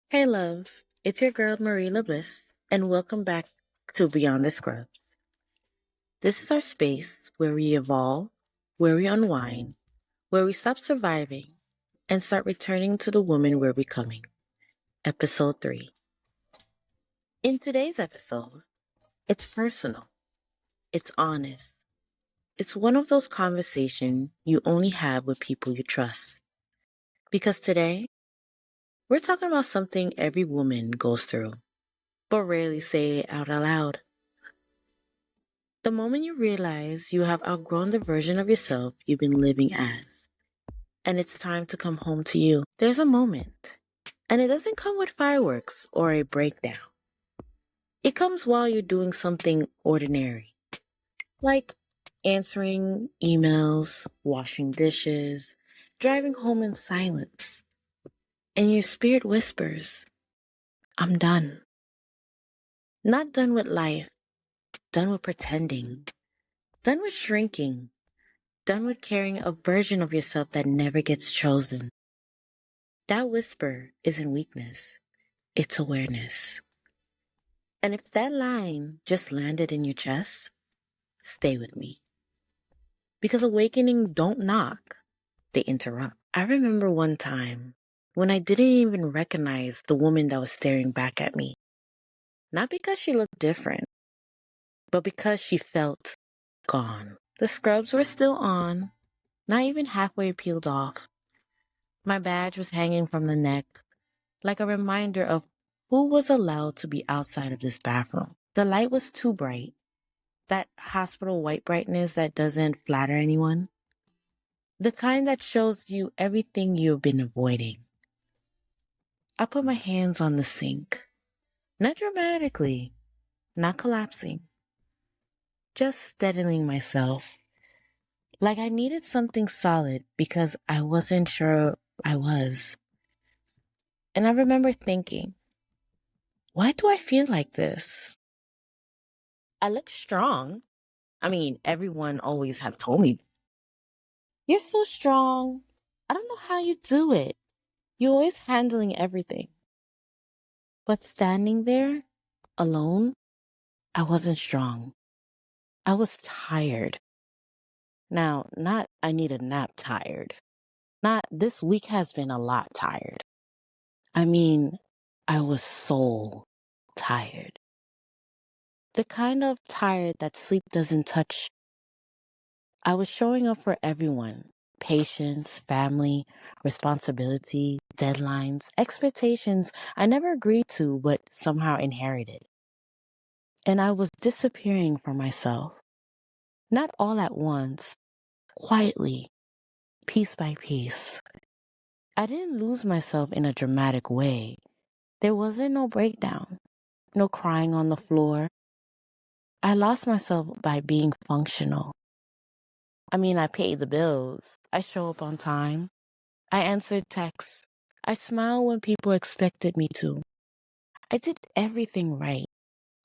Hey love, it's your girl Marie LeBliss, and welcome back to Beyond the Scrubs. This is our space where we evolve, where we unwind, where we stop surviving and start returning to the woman we're becoming. Episode 3. In today's episode, it's personal, it's honest, it's one of those conversations you only have with people you trust. Because today, we're talking about something every woman goes through, but rarely say it out loud. The moment you realize you have outgrown the version of yourself you've been living as, and it's time to come home to you, there's a moment. And it doesn't come with fireworks or a breakdown. It comes while you're doing something ordinary, like answering emails, washing dishes, driving home in silence. And your spirit whispers, I'm done. Not done with life, done with pretending, done with shrinking, done with carrying a version of yourself that never gets chosen. That whisper isn't weakness, it's awareness. And if that line just landed in your chest, stay with me. Because awakening don't knock, they interrupt. I remember one time when I didn't even recognize the woman that was staring back at me. Not because she looked different, but because she felt gone. The scrubs were still on, not even halfway peeled off. My badge was hanging from the neck, like a reminder of who was allowed to be outside of this bathroom. The light was too bright, that hospital white brightness that doesn't flatter anyone, the kind that shows you everything you've been avoiding. I put my hands on the sink, not dramatically, not collapsing, just steadying myself, like I needed something solid because I wasn't sure I was. And I remember thinking, why do I feel like this? I look strong. I mean, everyone always have told me, you're so strong. I don't know how you do it. You're always handling everything. But standing there, alone, I wasn't strong. I was tired. Now, not I need a nap tired. Not this week has been a lot tired. I mean, I was soul tired. The kind of tired that sleep doesn't touch. I was showing up for everyone. Patience, family, responsibility, deadlines, expectations I never agreed to but somehow inherited. And I was disappearing from myself. Not all at once, quietly, piece by piece. I didn't lose myself in a dramatic way. There wasn't no breakdown, no crying on the floor. I lost myself by being functional. I mean, I paid the bills. I show up on time. I answered texts. I smiled when people expected me to. I did everything right.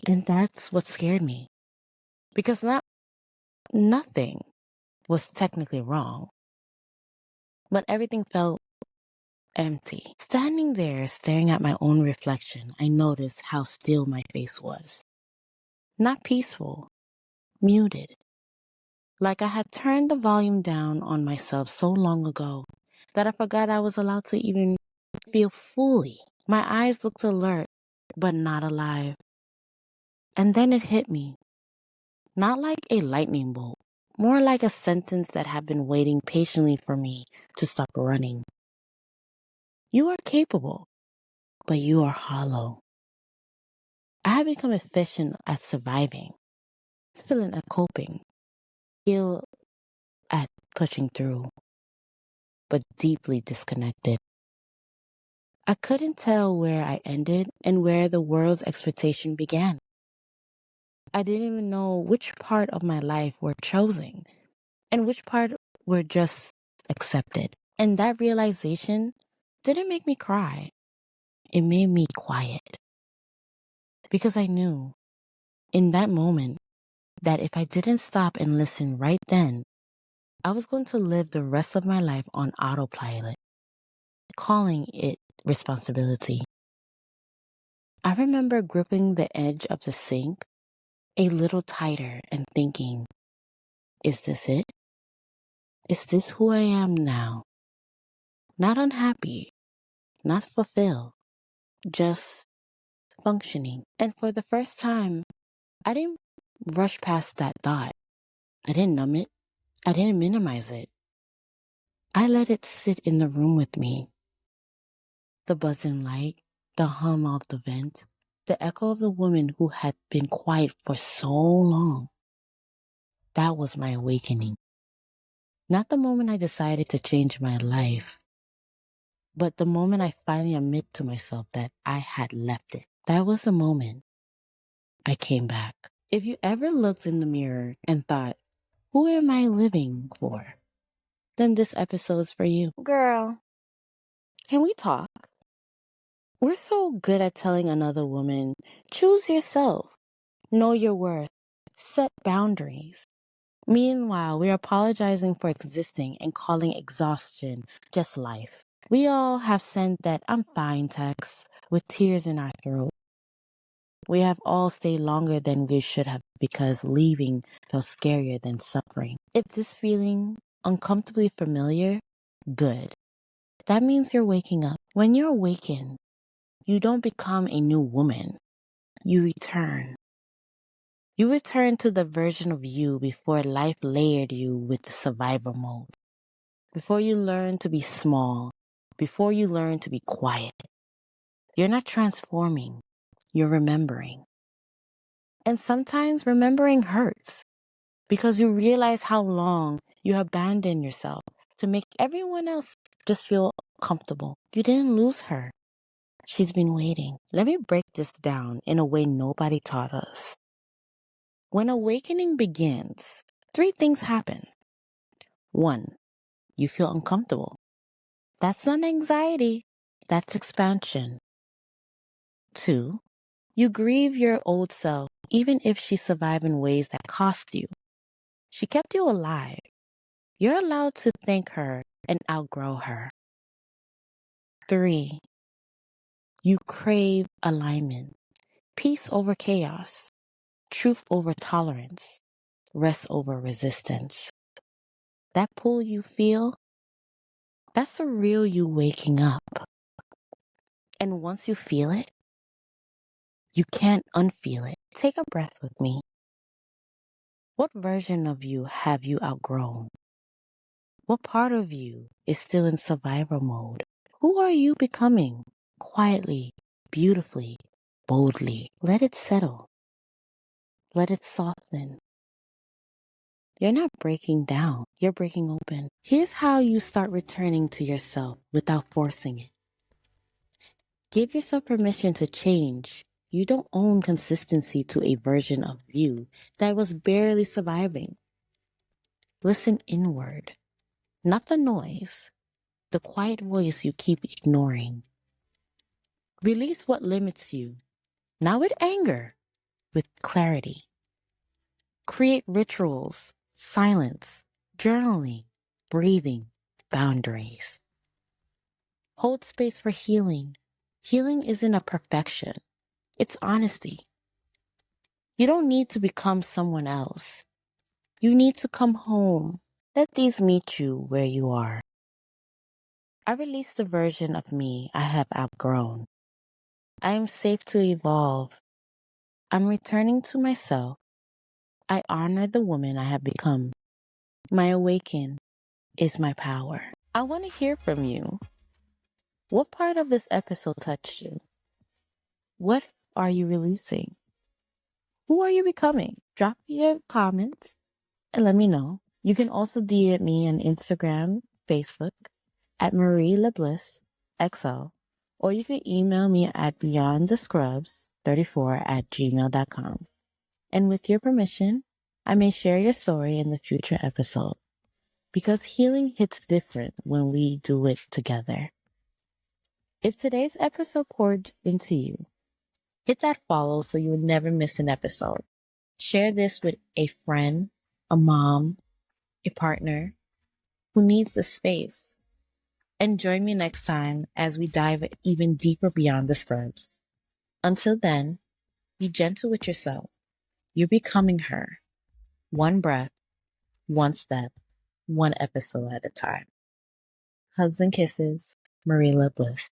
And that's what scared me. Because nothing was technically wrong. But everything felt empty. Standing there staring at my own reflection, I noticed how still my face was. Not peaceful, muted. Like I had turned the volume down on myself so long ago that I forgot I was allowed to even feel fully. My eyes looked alert, but not alive. And then it hit me. Not like a lightning bolt, more like a sentence that had been waiting patiently for me to stop running. You are capable, but you are hollow. I had become efficient at surviving, excellent at coping, skilled at pushing through, but deeply disconnected. I couldn't tell where I ended and where the world's expectation began. I didn't even know which part of my life were chosen and which part were just accepted. And that realization didn't make me cry. It made me quiet. Because I knew in that moment that if I didn't stop and listen right then, I was going to live the rest of my life on autopilot, calling it responsibility. I remember gripping the edge of the sink a little tighter and thinking, is this it? Is this who I am now? Not unhappy, not fulfilled, just functioning. And for the first time, I didn't rush past that thought. I didn't numb it. I didn't minimize it. I let it sit in the room with me. The buzzing light, the hum of the vent, the echo of the woman who had been quiet for so long. That was my awakening. Not the moment I decided to change my life, but the moment I finally admit to myself that I had left it. That was the moment I came back. If you ever looked in the mirror and thought, who am I living for? Then this episode's for you. Girl, can we talk? We're so good at telling another woman, choose yourself, know your worth, set boundaries. Meanwhile, we're apologizing for existing and calling exhaustion just life. We all have sent that I'm fine text with tears in our throat. We have all stayed longer than we should have because leaving felt scarier than suffering. If this feeling uncomfortably familiar, good. That means you're waking up. When you're awakened, you don't become a new woman. You return. You return to the version of you before life layered you with the survivor mode. Before you learn to be small. Before you learn to be quiet. You're not transforming. You're remembering. And sometimes remembering hurts because you realize how long you abandoned yourself to make everyone else just feel comfortable. You didn't lose her. She's been waiting. Let me break this down in a way nobody taught us. When awakening begins, 3 things happen. 1, you feel uncomfortable. That's not anxiety. That's expansion. 2, you grieve your old self, even if she survived in ways that cost you. She kept you alive. You're allowed to thank her and outgrow her. 3, you crave alignment. Peace over chaos. Truth over tolerance. Rest over resistance. That pull you feel, that's the real you waking up. And once you feel it, you can't unfeel it. Take a breath with me. What version of you have you outgrown? What part of you is still in survival mode? Who are you becoming? Quietly, beautifully, boldly. Let it settle. Let it soften. You're not breaking down. You're breaking open. Here's how you start returning to yourself without forcing it. Give yourself permission to change. You don't own consistency to a version of you that was barely surviving. Listen inward, not the noise, the quiet voice you keep ignoring. Release what limits you, not with anger, with clarity. Create rituals, silence, journaling, breathing, boundaries. Hold space for healing. Healing isn't a perfection. It's honesty. You don't need to become someone else. You need to come home. Let these meet you where you are. I release the version of me I have outgrown. I am safe to evolve. I'm returning to myself. I honor the woman I have become. My awaken is my power. I want to hear from you. What part of this episode touched you? What are you releasing? Who are you becoming? Drop me your comments and let me know. You can also DM me on Instagram, Facebook at Marie LeBliss XL, or you can email me at beyondthescrubs34@gmail.com. And with your permission, I may share your story in the future episode because healing hits different when we do it together. If today's episode poured into you, hit that follow so you will never miss an episode. Share this with a friend, a mom, a partner who needs the space. And join me next time as we dive even deeper beyond the scrubs. Until then, be gentle with yourself. You're becoming her, one breath, one step, one episode at a time. Hugs and kisses, Marie LeBliss.